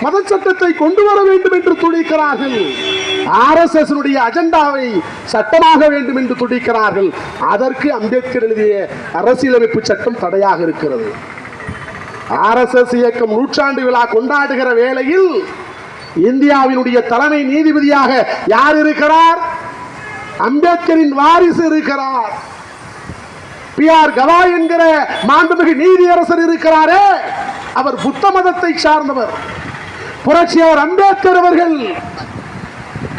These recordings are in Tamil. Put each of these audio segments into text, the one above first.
மத சட்டத்தை கொண்டு வர வேண்டும் என்று துடிக்கிறார்கள். RSS அஜெண்டாவை சட்டமாக வேண்டும் என்று துடிக்கிறார்கள். அதற்கு அம்பேத்கர் எழுதிய அரசியலமைப்பு சட்டம் தடையாக இருக்கிறது. RSS இயக்கம் நூற்றாண்டு விழா கொண்டாடுகிற வேளையில் இந்தியாவினுடைய தலைமை நீதிபதியாக யார் இருக்கிறார்? அம்பேத்கரின் வாரிசு இருக்கிறார். PR கவாய் என்கிற மாண்புமிகு நீதியரசர் இருக்கிறாரே, அவர் புத்த மதத்தை சார்ந்தவர். புரட்சியாளர் அம்பேத்கர் அவர்கள்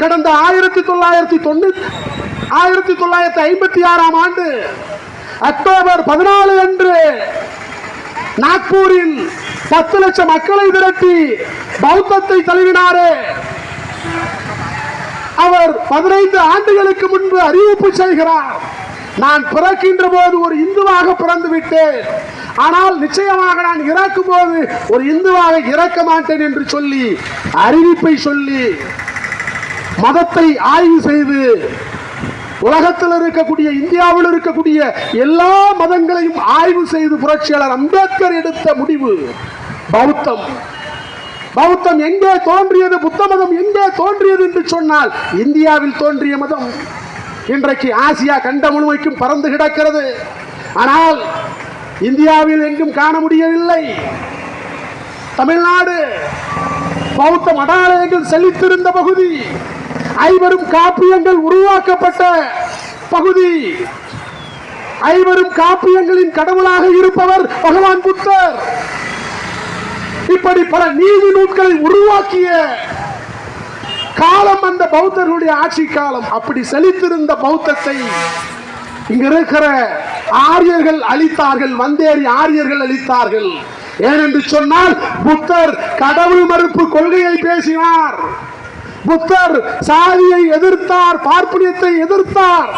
கடந்த 1956 ஆண்டு அக்டோபர் 14 அன்று நாக்பூரில் 10 லட்சம் மக்களை திரட்டி பௌத்தத்தை தழுவினாரே, அவர் 15 ஆண்டுகளுக்கு முன்பு அறிவிப்பு செய்கிறார், நான் பிறக்கின்ற போது ஒரு இந்துவாக பிறந்து விட்டேன், ஆனால் நிச்சயமாக நான் இறக்கும் போது ஒரு இந்துவாக இறக்க மாட்டேன் என்று சொல்லி அறிவிப்பை சொல்லி மதத்தை ஆய்வு செய்து உலகத்தில் இருக்கக்கூடிய இந்தியாவில் இருக்கக்கூடிய எல்லா மதங்களையும் ஆய்வு செய்து புரட்சியாளர் அம்பேத்கர் எடுத்த முடிவு பௌத்தம். பௌத்தம் எங்கே தோன்றியது, புத்த மதம் எங்கே தோன்றியது என்று சொன்னால் இந்தியாவில் தோன்றிய மதம் இன்றைக்கு ஆசியா கண்டம் முழுமைக்கும் பறந்து கிடக்கிறது. ஆனால் இந்தியாவில் எங்கும் காண முடியவில்லை. தமிழ்நாடு பௌத்த மடாலயங்கள் செழித்திருந்த பகுதி, ஐவரும் காப்பியங்கள் உருவாக்கப்பட்ட பகுதி, ஐவரும் காப்பியங்களின் கடவுளாக இருப்பவர் பகவான் புத்தர். இப்படி பல நீதி நூல்களை உருவாக்கிய காலம் அந்த பௌத்தர்களுடைய ஆட்சி காலம். அப்படி செழித்திருந்த பௌத்தத்தை இங்க இருக்கிற ஆரியர்கள் அழித்தார்கள், வந்தேறி ஆரியர்கள் அழித்தார்கள். ஏனென்று சொன்னால் புத்தர் கடவுள் மறுப்பு கொள்கையை பேசினார், புத்தர் சாதியை எதிர்த்தார், பார்ப்பனியத்தை எதிர்த்தார்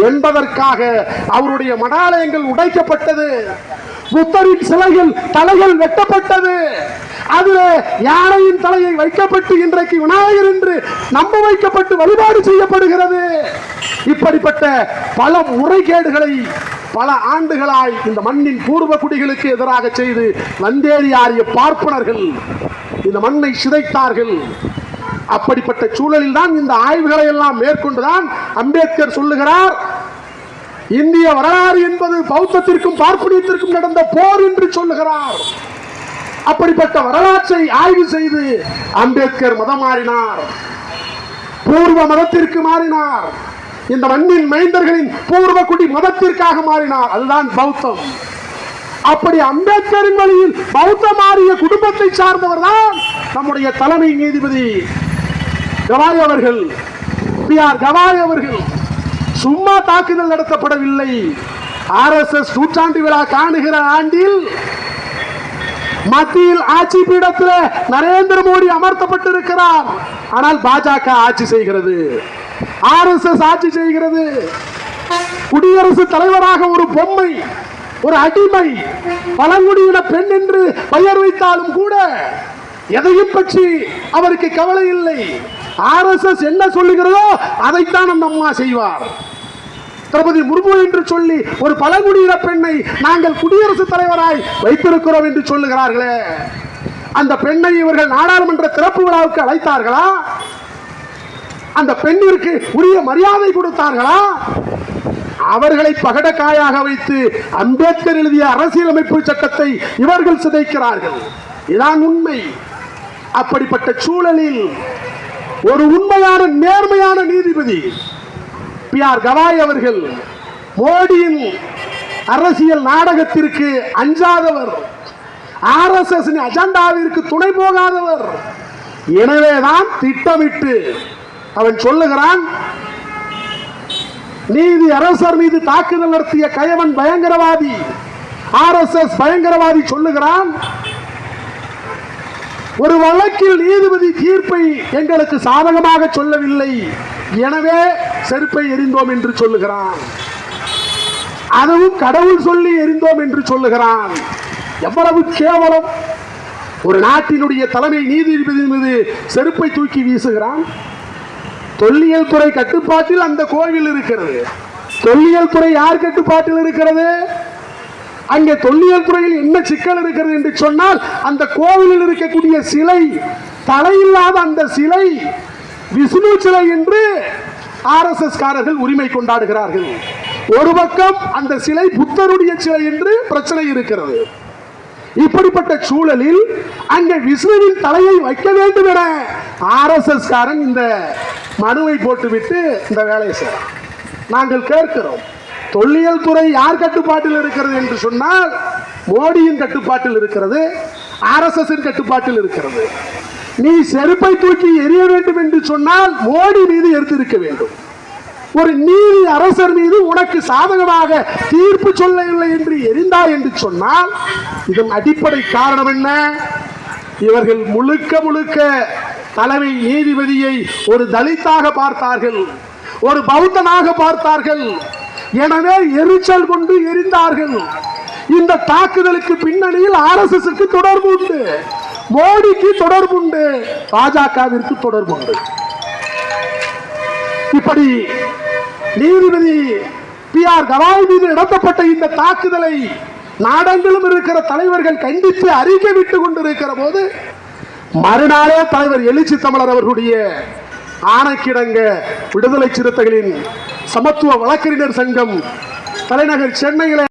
என்பதற்காக அவருடைய மடாலயங்கள் உடைக்கப்பட்டது, புத்தரின் சிலைகள் தலைகள் வெட்டப்பட்டது, அதில் யானையின் தலையை வைக்கப்பட்டு இன்றைக்கு விநாயகர் என்று நம்ப வைக்கப்பட்டு வழிபாடு செய்யப்படுகிறது. இப்படிப்பட்ட பல முறைகேடுகளை பல ஆண்டுகளாய் இந்த மண்ணின் பூர்வ குடிகளுக்கு எதிராக செய்து வந்தேறி ஆரிய பார்ப்பனர்கள் இந்த மண்ணை சிதைத்தார்கள். அப்படிப்பட்ட சூழலில் தான் இந்த ஆய்வுகளை எல்லாம் மேற்கொண்டுதான் அம்பேத்கர் சொல்லுகிறார், இந்திய வரலாறு என்பது பௌத்தத்திற்கும் பார்ப்பனியத்திற்கும் நடந்த போர் என்று சொல்லுகிறார். அப்படிப்பட்ட வரலாற்றை ஆய்வு செய்து அம்பேத்கர் மதம் மாறினார், பூர்வ மதத்திற்கு மாறினார், இந்த மண்ணின் மைந்தர்களின் பூர்வ குடி மதத்திற்காக மாறினார், அதுதான் பௌத்தம். அப்படி அம்பேத்கரின் வழியில் பௌத்தம் மாறிய குடும்பத்தை சார்ந்தவர் தான் நம்முடைய தலைமை நீதிபதி கவாய் அவர்கள். PR கவாய் அவர்கள் சும்மா தாக்குதல் நடத்தப்படவில்லை. RSS நூற்றாண்டு விழா காணுகிற ஆண்டில் மத்தியில் ஆட்சி பீடத்தில் நரேந்திர மோடி அமர்த்தப்பட்டிருக்கிறார். ஆனால் பாஜக ஆட்சி செய்கிறது, RSS ஆட்சி செய்கிறது. குடியரசுத் தலைவராக ஒரு பொம்மை, ஒரு அடிமை, பழங்குடியின பெண் என்று பெயர் வைத்தாலும் கூட எதையும் பற்றி அவருக்கு கவலை இல்லை. RSS என்ன சொல்லுகிறதோ அதைத்தான் அந்த அம்மா செய்வார். திரௌபதி முர்மு என்று சொல்லி ஒரு பழங்குடியின பெண்ணை நாங்கள் குடியரசுத் தலைவராய் வைத்திருக்கிறோம் என்று சொல்லுகிறார்களே, அந்த பெண்ணை இவர்கள் நாடாளுமன்ற திறப்பு விழாவுக்கு அழைத்தார்களா? அந்த பெண்ணிற்கு உரிய மரியாதை கொடுத்தார்களா? அவர்களை பகடக்காயாக வைத்து அம்பேத்கர் எழுதிய அரசியலமைப்பு சட்டத்தை இவர்கள் சிதைக்கிறார்கள். இதான் உண்மை. அப்படிப்பட்ட சூழலில் ஒரு உண்மையான நேர்மையான நீதிபதி PR கவாய் அவர்கள் மோடியின் அரசியல் நாடகத்திற்கு அஞ்சாதவர், RSS அஜெண்டாவிற்கு துணை போகாதவர். எனவேதான் திட்டமிட்டு அவன் சொல்லுகிறான், நீதி அரசர் மீது தாக்குதல் நடத்திய கயவன் பயங்கரவாதி, RSS பயங்கரவாதி சொல்லுகிறான், ஒரு வழக்கில் நீதிபதி தீர்ப்பை எங்களுக்கு சாதகமாக சொல்லவில்லை, எனவே செருப்பை எறிந்தோம் என்று சொல்லுகிறான். அதுவும் கடவுள் சொல்லி எறிந்தோம் என்று சொல்லுகிறான். எவ்வளவு கேவலம்! ஒரு நாட்டினுடைய தலைமை நீதிபதி மீது செருப்பை தூக்கி வீசுகிறான். தொல்லியல் துறை கட்டுப்பாட்டில் அந்த கோவில் இருக்கிறது. தொல்லியல் துறை யார் கட்டுப்பாட்டில் இருக்கிறது? அங்கே தொல்லியல் துறையில் என்ன சிக்கல் இருக்கிறது என்று சொன்னால், அந்த கோவிலில் இருக்கக்கூடிய சிலை, தலையில்லாத அந்த சிலை விஷ்ணு சிலை என்று ஆர்எஸ்எஸ் காரர்கள் உரிமை கொண்டாடுகிறார்கள். ஒரு பக்கம் அந்த சிலை புத்தருடைய சிலை என்று பிரச்சனை இருக்கிறது. இப்படிப்பட்ட சூழலில் அங்கே விஷ்ணுவின் தலையை வைக்க வேண்டும் என ஆர்எஸ்எஸ் காரன் இந்த மனுவை போட்டுவிட்டு இந்த வேலையை செய்யலாம். நாங்கள் கேட்கிறோம், தொல்லியல் துறை யார் கட்டுப்பாட்டில் இருக்கிறது என்று சொன்னால் மோடியின் கட்டுப்பாட்டில் இருக்கிறது, ஆர்எஸ்எஸ் கட்டுப்பாட்டில் இருக்கிறது. நீ செருப்பை தூக்கி எறிய வேண்டும் என்று சொன்னால் மோடி மீது எடுத்திருக்க வேண்டும். ஒரு நீதி அரசர் மீது உனக்கு சாதகமாக தீர்ப்பு சொல்லவில்லை என்று எரிந்தாய் என்று சொன்னால் இதன் அடிப்படை காரணம் என்ன? இவர்கள் முழுக்க முழுக்க தலைமை நீதிபதியை ஒரு தலித்தாக பார்த்தார்கள், ஒரு பௌத்தனாக பார்த்தார்கள். எனவே எரிச்சல் கொண்டு எரிந்தார்கள். இந்த தாக்குதலுக்கு பின்னணியில் ஆர்எஸ்எஸ் தொடர்பு உண்டு, மோடிக்கு தொடர்பு உண்டு, பாஜகவிற்கு தொடர்பு உண்டு. இப்படி நீதிபதி PR கவாய் மீது நடத்தப்பட்ட இந்த தாக்குதலை நாடெங்கிலும் இருக்கிற தலைவர்கள் கண்டித்து அறிக்கை விட்டுக் கொண்டிருக்கிற போது மறுநாளே தலைவர் எழுச்சி தமிழர் அவர்களுடைய ஆணைக்கிடங்க விடுதலை சிறுத்தைகளின் சமத்துவ வழக்கறிஞர் சங்கம் தலைநகர் சென்னையில